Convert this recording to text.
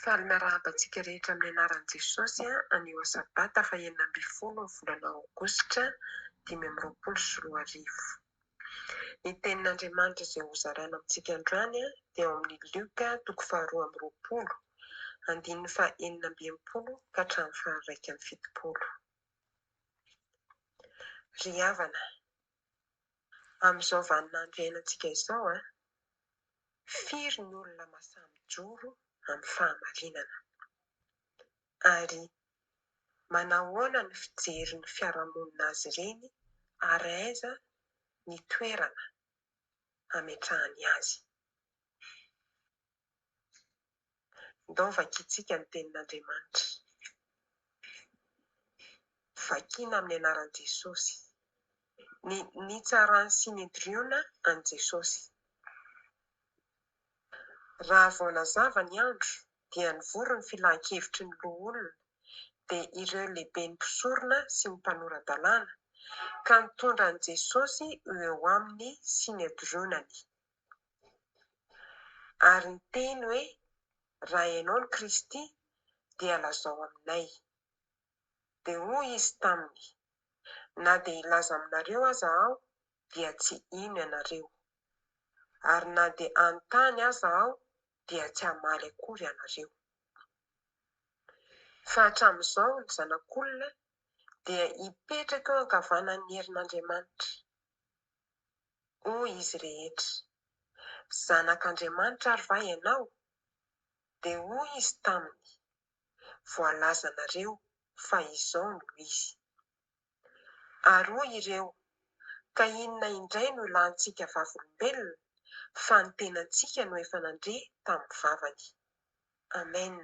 Fahalmerahantsika rehetra amin'ny anaran'i Jesosy anio sabata fa 9 volana aogositra 2024. Ny tenin'Andriamanitra izay hozaraina amintsika androany dia ao amin'ny Luka 2:20, andininy 4:19 ka hatramin'ny 1:70. Ry havana, amin'izao vaninandro iainantsika izao firy ny olona masahy mijoro amin'ny fahamarinana, ary manao ahoana ny fijery ny fiarahamonina azy ireny ary aiza ny toerana hametrahany azy. Ndao vakiantsika ny tenin'Andriamanitra. Vakiana amin'ny anaran'i Jesosy. Ny tsarany sy ny idiriona an Jesosy. Raha vao nazava ny andro dia nivory ny filan-kevitry ny loha olona dia ireo lehibe ny mpisorona sy ny mpanora-dalàna ka nitondra an Jesosy eo aminy sy ny idirionany. Ary niteny hoe, raha ianao ny Kristy dia lazao aminay. Dia hoy izy taminy, na dia hilaza aminareo aza aho dia tsy ino ianareo, ary na dia anontany aza aho dia tsy hamaly akory ianareo. Fa hatramin'izao ny zanak'olona dia hipetraka eo ankavanan'ny herin'Andriamanitra. Hoy izy rehetra, zanak'Andriamanitra ary va ianao? Dia hoy izy taminy, voalaza nareo fa izao no izy. Ary hoy ireo, ka inona indray no ilantsika vavolombelona fa ny tenantsika no efa nandre tamin'ny vavany. Amen.